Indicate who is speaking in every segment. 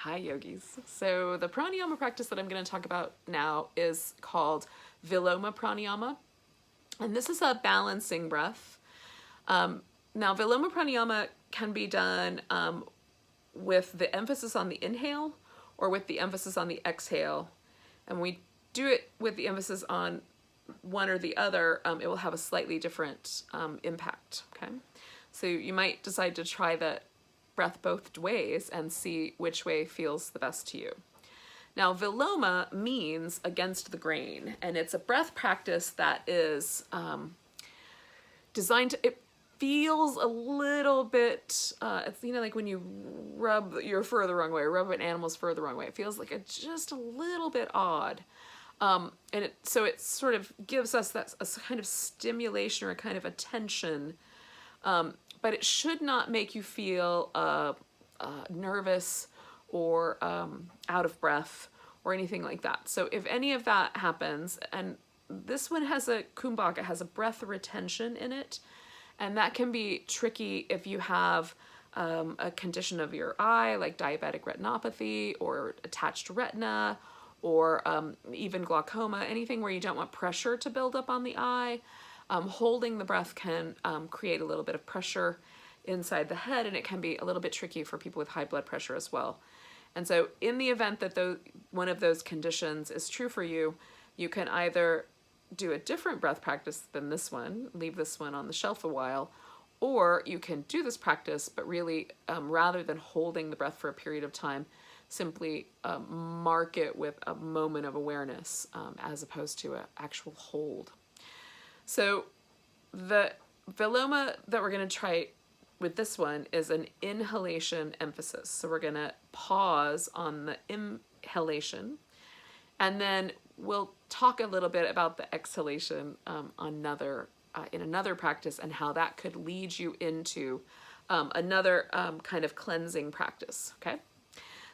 Speaker 1: Hi yogis. So the pranayama practice that I'm going to talk about now is called Viloma Pranayama. And this is a balancing breath. Now Viloma Pranayama can be done with the emphasis on the inhale or with the emphasis on the exhale. And we do it with the emphasis on one or the other, it will have a slightly different impact, okay? So you might decide to try the breath both ways and see which way feels the best to you. Now, Viloma means against the grain, and it's a breath practice that is designed to, it feels a little bit, it's, you know, like when you rub your fur the wrong way, or rub an animal's fur the wrong way, it feels like it's just a little bit odd. So it sort of gives us that a kind of stimulation or a kind of a tension, but it should not make you feel nervous or out of breath or anything like that. So if any of that happens, and this one has a kumbhaka, has a breath retention in it, and that can be tricky if you have a condition of your eye like diabetic retinopathy or attached retina, or even glaucoma, anything where you don't want pressure to build up on the eye. Holding the breath can create a little bit of pressure inside the head, and it can be a little bit tricky for people with high blood pressure as well. And so in the event that one of those conditions is true for you, you can either do a different breath practice than this one, leave this one on the shelf a while, or you can do this practice, but really rather than holding the breath for a period of time, simply mark it with a moment of awareness as opposed to an actual hold. So the Viloma that we're going to try with this one is an inhalation emphasis. So we're going to pause on the inhalation, and then we'll talk a little bit about the exhalation in another practice and how that could lead you into another kind of cleansing practice, okay?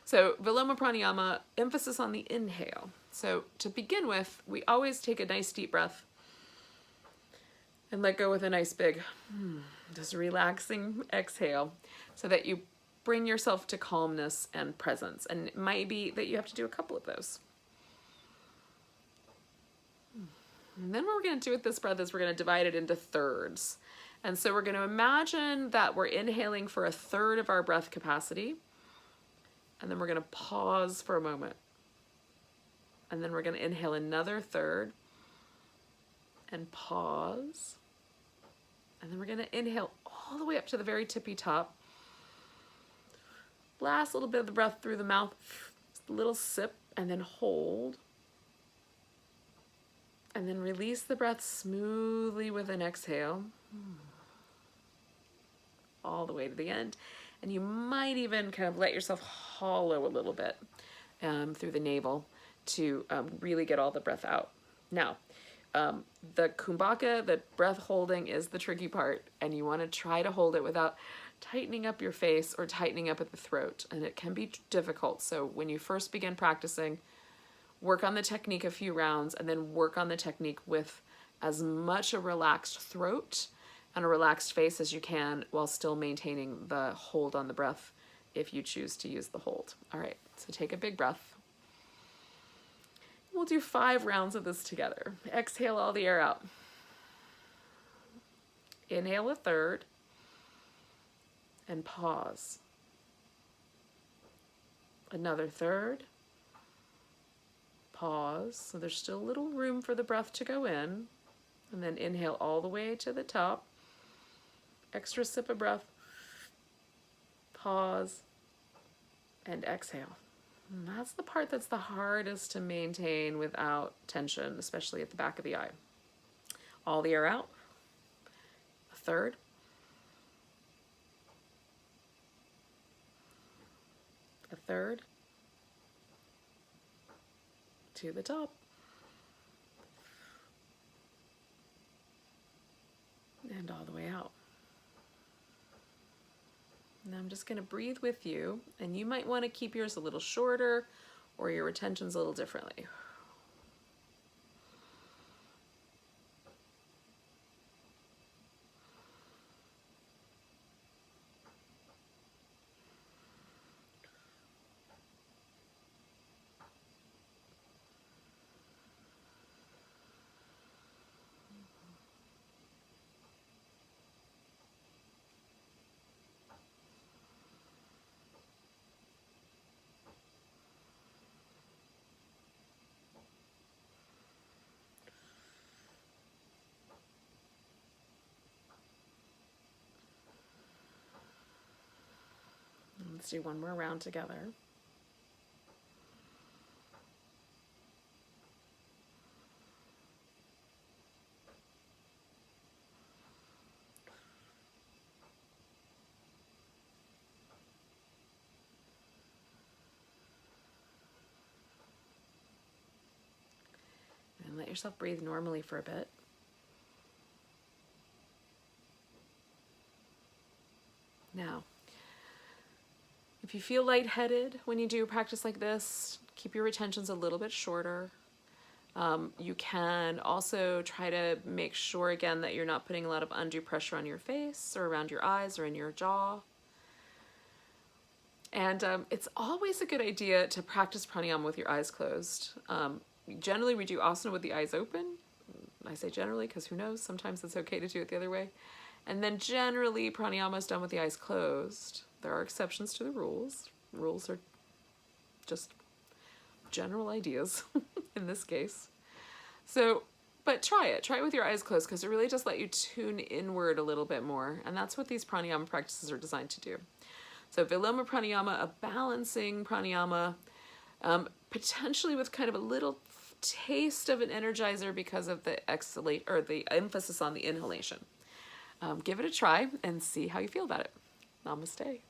Speaker 1: So Viloma Pranayama, emphasis on the inhale. So to begin with, we always take a nice deep breath and let go with a nice big, just relaxing exhale so that you bring yourself to calmness and presence. And it might be that you have to do a couple of those. And then what we're going to do with this breath is we're going to divide it into thirds. And so we're going to imagine that we're inhaling for a third of our breath capacity. And then we're going to pause for a moment. And then we're going to inhale another third and pause. And then we're going to inhale all the way up to the very tippy top. Last little bit of the breath through the mouth, just a little sip, and then hold. And then release the breath smoothly with an exhale. All the way to the end. And you might even kind of let yourself hollow a little bit through the navel to really get all the breath out. Now, the kumbhaka, the breath holding, is the tricky part, and you want to try to hold it without tightening up your face or tightening up at the throat, and it can be difficult. So when you first begin practicing, work on the technique a few rounds, and then work on the technique with as much a relaxed throat and a relaxed face as you can while still maintaining the hold on the breath if you choose to use the hold. All right, so take a big breath. We'll do 5 rounds of this together. Exhale all the air out. Inhale a third and pause. Another third. Pause. So there's still a little room for the breath to go in. And then inhale all the way to the top. Extra sip of breath. Pause. And exhale. And that's the part that's the hardest to maintain without tension, especially at the back of the eye. All the air out. A third. A third. To the top. And all the way out. Now I'm just going to breathe with you, and you might want to keep yours a little shorter or your retentions a little differently. Let's do one more round together. And let yourself breathe normally for a bit. Now, if you feel lightheaded when you do a practice like this, keep your retentions a little bit shorter. You can also try to make sure, again, that you're not putting a lot of undue pressure on your face or around your eyes or in your jaw. And it's always a good idea to practice pranayama with your eyes closed. Generally, we do asana with the eyes open. I say generally because who knows, sometimes it's okay to do it the other way. And then generally, pranayama is done with the eyes closed. There are exceptions to the rules. Rules are just general ideas in this case. So, but try it with your eyes closed, because it really does let you tune inward a little bit more. And that's what these pranayama practices are designed to do. So Viloma Pranayama, a balancing pranayama, potentially with kind of a little taste of an energizer because of the exhalate, or the emphasis on the inhalation. Give it a try and see how you feel about it. Namaste.